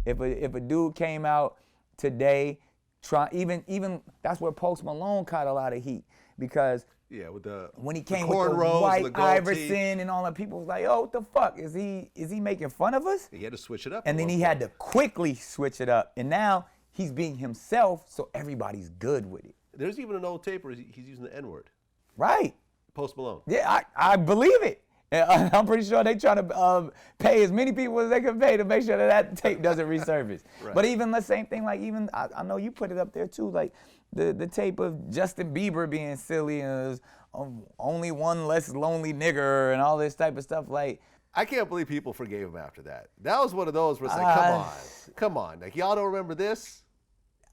If a dude came out today, even that's where Post Malone caught a lot of heat because with when he came the with the white white Iverson and all that, people was like, "Oh, what the fuck is he making fun of us?" He had to switch it up, and then he had to quickly switch it up, and now he's being himself, so everybody's good with it. There's even an old tape where he's using the N-word. Right. Post Malone. Yeah, I believe it. I'm pretty sure they trying to pay as many people as they can pay to make sure that tape doesn't resurface. Right. But even the same thing, like even I know you put it up there too, like the tape of Justin Bieber being silly and only one less lonely nigger and all this type of stuff. Like, I can't believe people forgave him after that. That was one of those where it's like, come on, like y'all don't remember this.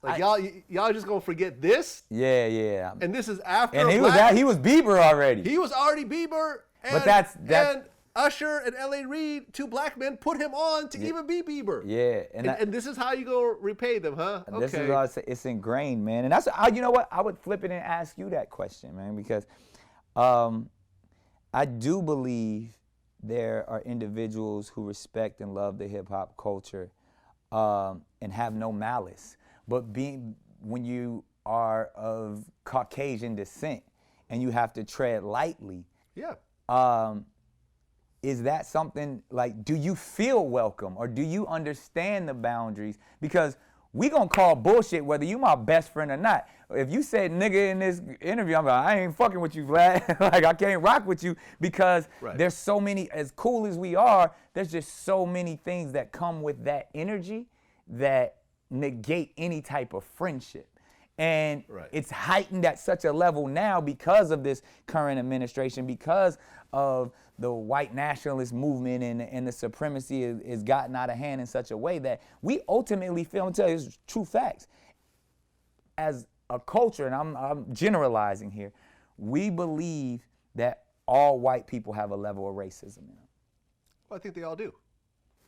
Like y'all just gonna forget this? Yeah. And this is after. And he was Bieber already. He was already Bieber. And, and Usher and L.A. Reid, two black men, put him on to even be Bieber. Yeah, and this is how you go repay them, huh? Okay. This is all it's ingrained, man. And that's you know what? I would flip it and ask you that question, man, because I do believe there are individuals who respect and love the hip hop culture and have no malice. But when you are of Caucasian descent and you have to tread lightly, is that something like, do you feel welcome or do you understand the boundaries? Because we gonna call bullshit whether you my best friend or not. If you said nigga in this interview, I'm like, I ain't fucking with you, Vlad. Like, I can't rock with you because there's so many, as cool as we are, there's just so many things that come with that energy that negate any type of friendship. And it's heightened at such a level now because of this current administration, because of the white nationalist movement and the supremacy is gotten out of hand in such a way that we ultimately feel, I'm telling you, this is true facts, as a culture, and I'm generalizing here, we believe that all white people have a level of racism in them. Well, I think they all do.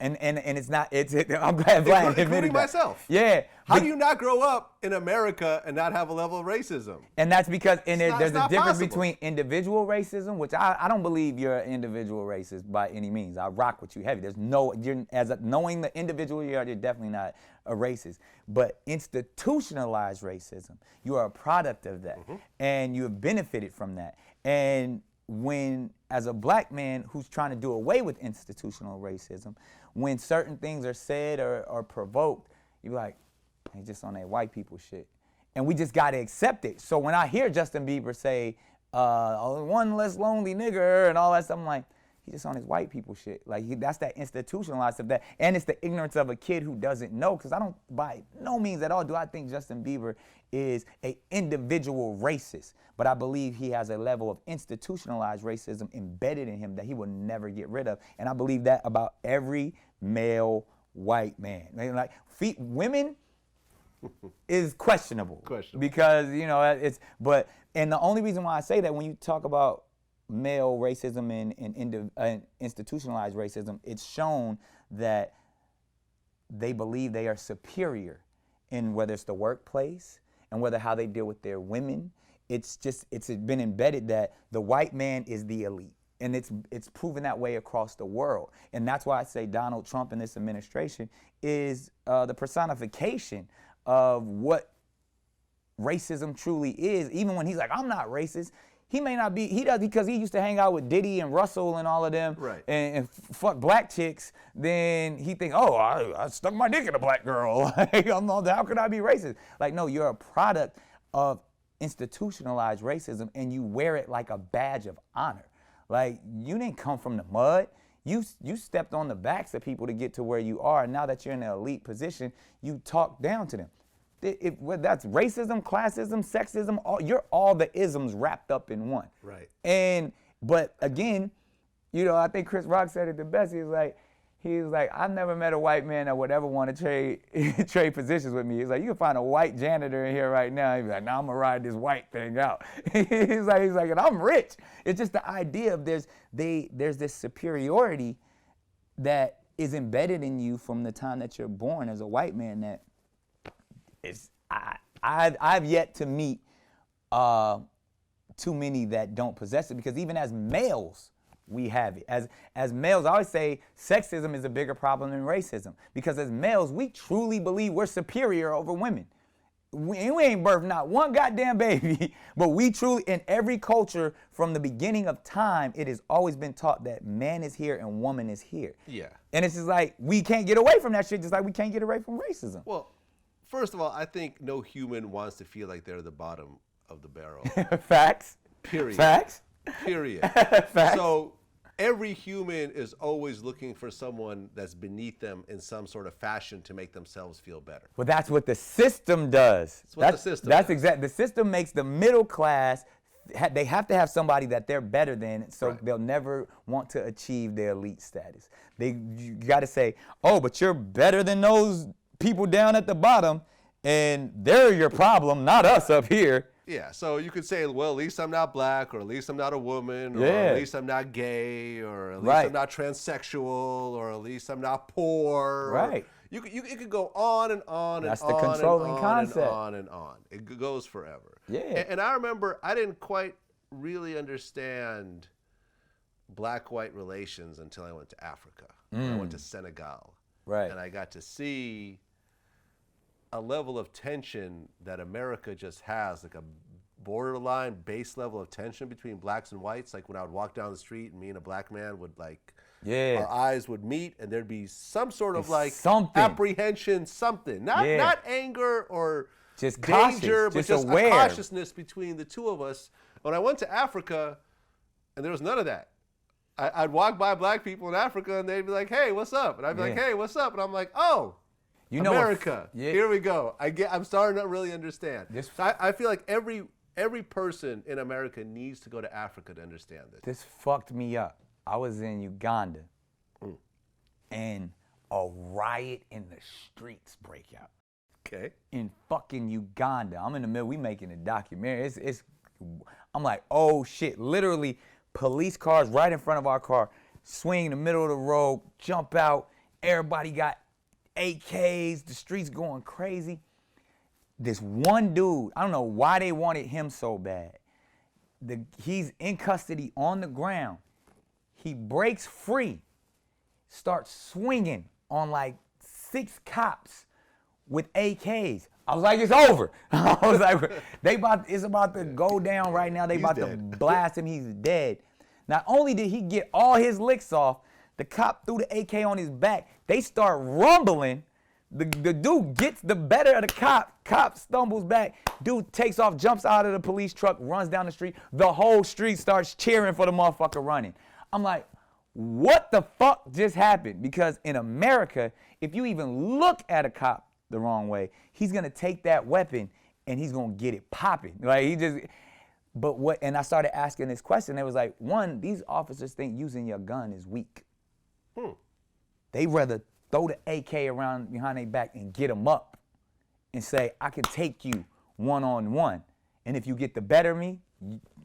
And it's not, I'm glad Vlad admitted that. Myself. Yeah. How do you not grow up in America and not have a level of racism? And that's because there's a difference possible. between individual racism, which I don't believe you're an individual racist by any means. I rock with you heavy. Knowing the individual you're definitely not a racist. But institutionalized racism, you are a product of that. And you have benefited from that. And when, as a black man who's trying to do away with institutional racism, when certain things are said or provoked, you're like, hey, just on that white people shit. And we just got to accept it. So when I hear Justin Bieber say, one less lonely nigger and all that stuff, I'm like, he just on his white people shit. Like, that's that institutionalized stuff. That, and it's the ignorance of a kid who doesn't know, because I don't, by no means at all do I think Justin Bieber is an individual racist. But I believe he has a level of institutionalized racism embedded in him that he will never get rid of. And I believe that about every male white man. Like, women is questionable. Because, you know, and the only reason why I say that, when you talk about male racism and institutionalized racism, it's shown that they believe they are superior in whether it's the workplace and whether how they deal with their women. It's been embedded that the white man is the elite. And it's proven that way across the world. And that's why I say Donald Trump and this administration is the personification of what racism truly is. Even when he's like, I'm not racist, he may not be, he does, because he used to hang out with Diddy and Russell and all of them, and fuck black chicks, then he think, oh, I stuck my dick in a black girl. How could I be racist? Like, no, you're a product of institutionalized racism, and you wear it like a badge of honor. Like, you didn't come from the mud. You stepped on the backs of people to get to where you are, and now that you're in an elite position, you talk down to them. That's racism, classism, sexism, you're all the isms wrapped up in one. Right. But again, you know, I think Chris Rock said it the best. He was like, I've never met a white man that would ever want to trade positions with me. He's like, you can find a white janitor in here right now. He's like, now I'm gonna ride this white thing out. he's like, and I'm rich. It's just the idea of there's this superiority that is embedded in you from the time that you're born as a white man that I've yet to meet too many that don't possess it, because even as males, we have it. As males, I always say sexism is a bigger problem than racism, because as males, we truly believe we're superior over women. We ain't birthed not one goddamn baby, but we truly, in every culture from the beginning of time, it has always been taught that man is here and woman is here. Yeah. And it's just like, we can't get away from that shit, just like we can't get away from racism. Well, first of all, I think no human wants to feel like they're the bottom of the barrel. Facts. Period. Facts. Period. Facts. So every human is always looking for someone that's beneath them in some sort of fashion to make themselves feel better. Well, that's what the system does. That's what the system That's does. exactly. The system makes the middle class, they have to have somebody that they're better than, so Right. they'll never want to achieve their elite status. You got to say, oh, but you're better than those people down at the bottom, and they're your problem, not us up here. Yeah, so you could say, well, at least I'm not black, or at least I'm not a woman, or Yeah. at least I'm not gay, or at least Right. I'm not transsexual, or at least I'm not poor. Right. It could go on and on That's and the on controlling and on concept. and on and on. It goes forever. Yeah. And I remember I didn't quite really understand black-white relations until I went to Africa. I went to Senegal. Right. And I got to see a level of tension that America just has, like a borderline base level of tension between blacks and whites. Like when I would walk down the street and me and a black man would Yeah. our eyes would meet and there'd be some sort of like something. apprehension, something. Not Yeah. not anger or Just danger, cautious, but just just aware. a cautiousness between the two of us. When I went to Africa, and there was none of that. I'd walk by black people in Africa and they'd be like, "Hey, what's up?" And I'd be like, Yeah. "Hey, what's up?" And I'm like, "Oh, You know what- America, yeah. here we go." I'm starting to really understand. This- So I feel like every person in America needs to go to Africa to understand this. This fucked me up. I was in Uganda, and a riot in the streets break out. Okay. In fucking Uganda. I'm in the middle, we making a documentary. I'm like, oh shit, literally police cars right in front of our car, swing in the middle of the road, jump out, everybody got AKs, the streets going crazy. This one dude, I don't know why they wanted him so bad. He's in custody on the ground. He breaks free, starts swinging on like 6 cops with AKs. I was like, it's over. I was like, it's about to go down right now. They He's about to dead. blast him. He's dead. Not only did he get all his licks off, the cop threw the AK on his back. They start rumbling. The dude gets the better of the cop. Cop stumbles back. Dude takes off, jumps out of the police truck, runs down the street. The whole street starts cheering for the motherfucker running. I'm like, what the fuck just happened? Because in America, if you even look at a cop the wrong way, he's gonna take that weapon and he's gonna get it popping. And I started asking this question. It was like, one, these officers think using your gun is weak. They rather throw the AK around behind their back and get them up and say, I can take you one-on-one. And if you get the better of me,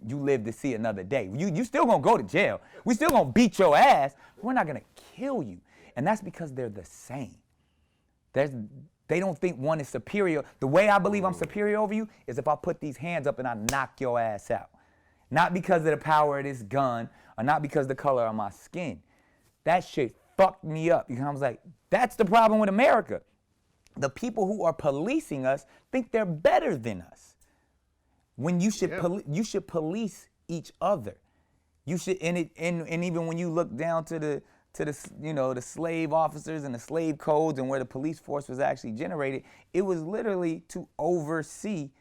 you live to see another day. You still gonna go to jail. We still gonna beat your ass, but we're not gonna kill you. And that's because they're the same. They don't think one is superior. The way I believe I'm superior over you is if I put these hands up and I knock your ass out. Not because of the power of this gun or not because of the color of my skin. That shit fucked me up. Because I was like, that's the problem with America. The people who are policing us think they're better than us. When you should you should police each other. You should, and even when you look down to the the slave officers and the slave codes and where the police force was actually generated, it was literally to oversee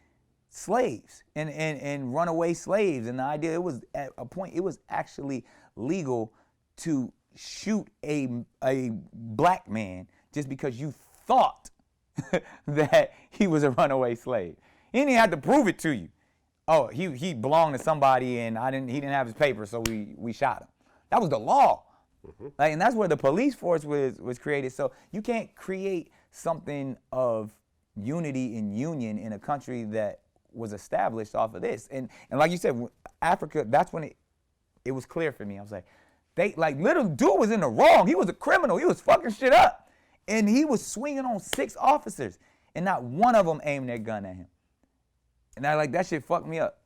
slaves and runaway slaves. And the idea, it was at a point, it was actually legal to shoot a black man just because you thought that he was a runaway slave. He didn't even have to prove it to you. Oh, he belonged to somebody and he didn't have his paper, so we shot him. That was the law. And that's where the police force was created. So you can't create something of unity and union in a country that was established off of this. And like you said, Africa, that's when it was clear for me. I was like, little dude was in the wrong. He was a criminal. He was fucking shit up. And he was swinging on 6 officers, and not one of them aimed their gun at him. And that shit fucked me up.